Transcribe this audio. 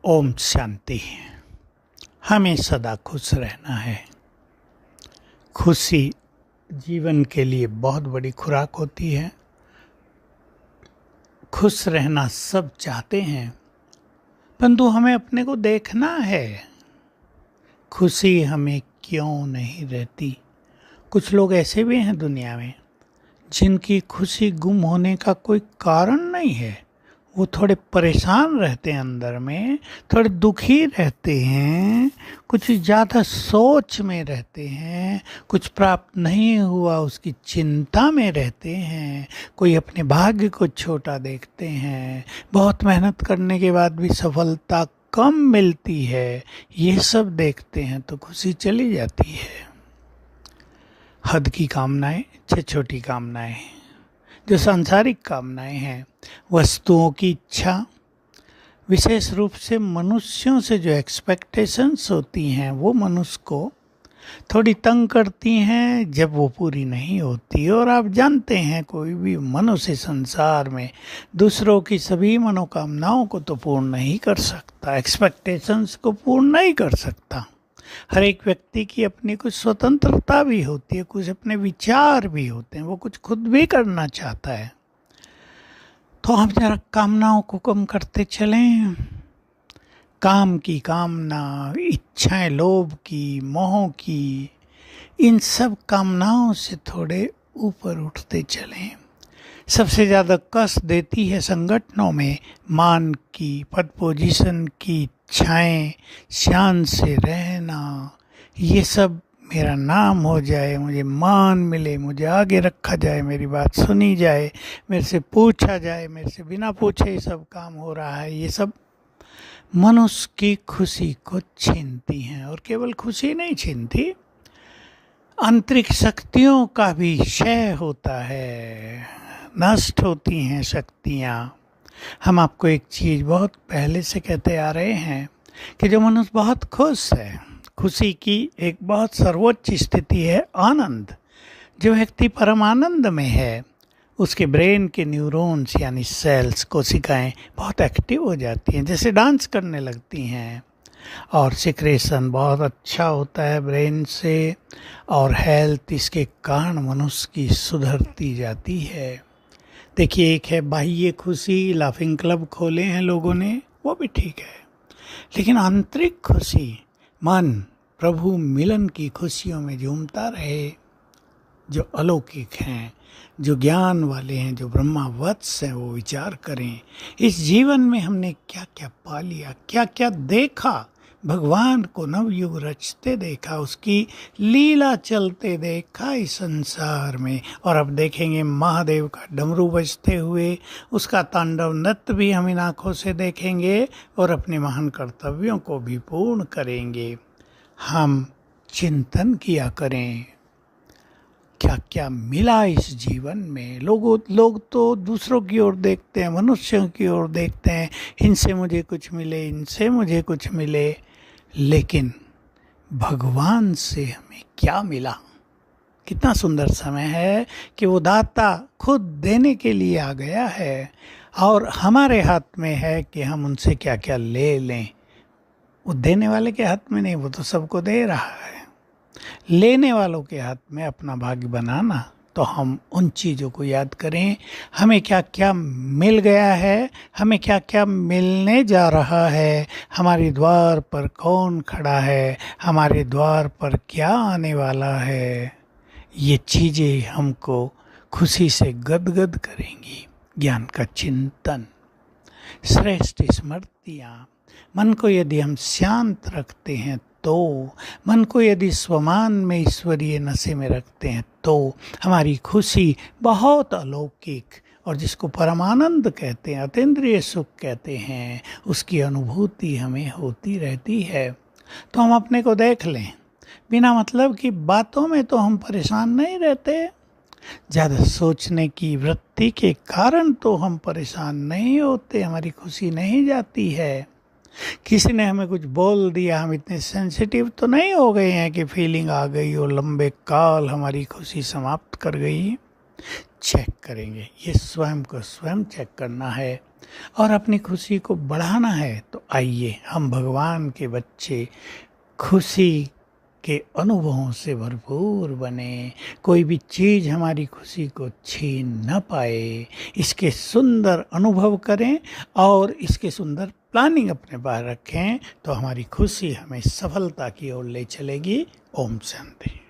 ओम शांति। हमें सदा खुश रहना है। खुशी जीवन के लिए बहुत बड़ी खुराक होती है। खुश रहना सब चाहते हैं, परंतु हमें अपने को देखना है, खुशी हमें क्यों नहीं रहती। कुछ लोग ऐसे भी हैं दुनिया में जिनकी खुशी गुम होने का कोई कारण नहीं है। वो थोड़े परेशान रहते हैं, अंदर में थोड़े दुखी रहते हैं, कुछ ज़्यादा सोच में रहते हैं, कुछ प्राप्त नहीं हुआ उसकी चिंता में रहते हैं, कोई अपने भाग्य को छोटा देखते हैं, बहुत मेहनत करने के बाद भी सफलता कम मिलती है। ये सब देखते हैं तो खुशी चली जाती है। हद की कामनाएं, छोटी कामनाएं, जो सांसारिक कामनाएं हैं, वस्तुओं की इच्छा, विशेष रूप से मनुष्यों से जो एक्सपेक्टेशंस होती हैं वो मनुष्य को थोड़ी तंग करती हैं जब वो पूरी नहीं होती। और आप जानते हैं कोई भी मनुष्य संसार में दूसरों की सभी मनोकामनाओं को तो पूर्ण नहीं कर सकता, एक्सपेक्टेशंस को पूर्ण नहीं कर सकता। हर एक व्यक्ति की अपनी कुछ स्वतंत्रता भी होती है, कुछ अपने विचार भी होते हैं, वो कुछ खुद भी करना चाहता है। तो हम जरा कामनाओं को कम करते चलें। काम की कामना, इच्छाएं, लोभ की, मोह की, इन सब कामनाओं से थोड़े ऊपर उठते चलें। सबसे ज़्यादा कष्ट देती है संगठनों में मान की, पद पोजीशन की इच्छाएं, शान से रहना, ये सब मेरा नाम हो जाए, मुझे मान मिले, मुझे आगे रखा जाए, मेरी बात सुनी जाए, मेरे से पूछा जाए, मेरे से बिना पूछे ये सब काम हो रहा है। ये सब मनुष्य की खुशी को छीनती हैं। और केवल खुशी नहीं छीनती, आंतरिक शक्तियों का भी क्षय होता है, नष्ट होती हैं शक्तियाँ। हम आपको एक चीज़ बहुत पहले से कहते आ रहे हैं कि जो मनुष्य बहुत खुश है, खुशी की एक बहुत सर्वोच्च स्थिति है आनंद। जो व्यक्ति परम आनंद में है, उसके ब्रेन के न्यूरॉन्स यानी सेल्स, कोशिकाएं बहुत एक्टिव हो जाती हैं, जैसे डांस करने लगती हैं, और सिक्रेशन बहुत अच्छा होता है ब्रेन से, और हेल्थ इसके कारण मनुष्य की सुधरती जाती है। देखिए, एक है बाह्य खुशी, लाफिंग क्लब खोले हैं लोगों ने, वो भी ठीक है, लेकिन आंतरिक खुशी, मन प्रभु मिलन की खुशियों में झूमता रहे, जो अलौकिक हैं, जो ज्ञान वाले हैं, जो ब्रह्मावत्स हैं, वो विचार करें इस जीवन में हमने क्या क्या पा लिया, क्या क्या देखा, भगवान को नवयुग रचते देखा, उसकी लीला चलते देखा इस संसार में। और अब देखेंगे महादेव का डमरू बजते हुए, उसका तांडव नृत्य भी हम इन आँखों से देखेंगे और अपने महान कर्तव्यों को भी पूर्ण करेंगे। हम चिंतन किया करें क्या क्या मिला इस जीवन में। लोग तो दूसरों की ओर देखते हैं, मनुष्यों की ओर देखते हैं, इनसे मुझे कुछ मिले, इनसे मुझे कुछ मिले, लेकिन भगवान से हमें क्या मिला। कितना सुंदर समय है कि वो दाता खुद देने के लिए आ गया है, और हमारे हाथ में है कि हम उनसे क्या क्या ले लें। वो देने वाले के हाथ में नहीं, वो तो सबको दे रहा है। लेने वालों के हाथ में अपना भाग्य बनाना। तो हम उन चीज़ों को याद करें, हमें क्या क्या मिल गया है, हमें क्या क्या मिलने जा रहा है, हमारे द्वार पर कौन खड़ा है, हमारे द्वार पर क्या आने वाला है। ये चीज़ें हमको खुशी से गदगद करेंगी। ज्ञान का चिंतन, श्रेष्ठ स्मृतियाँ, मन को यदि हम शांत रखते हैं तो, मन को यदि स्वमान में ईश्वरीय नशे में रखते हैं तो हमारी खुशी बहुत अलौकिक, और जिसको परमानंद कहते हैं, अतीन्द्रिय सुख कहते हैं, उसकी अनुभूति हमें होती रहती है। तो हम अपने को देख लें, बिना मतलब की बातों में तो हम परेशान नहीं रहते। ज़्यादा सोचने की वृत्ति के कारण तो हम परेशान नहीं होते, हमारी खुशी नहीं जाती है। किसी ने हमें कुछ बोल दिया, हम इतने सेंसिटिव तो नहीं हो गए हैं कि फीलिंग आ गई और लंबे काल हमारी खुशी समाप्त कर गई। चेक करेंगे, ये स्वयं को स्वयं चेक करना है। और अपनी खुशी को बढ़ाना है तो आइए हम भगवान के बच्चे खुशी के अनुभवों से भरपूर बने, कोई भी चीज़ हमारी खुशी को छीन न पाए, इसके सुंदर अनुभव करें और इसके सुंदर प्लानिंग अपने पास रखें, तो हमारी खुशी हमें सफलता की ओर ले चलेगी। ओम शांति।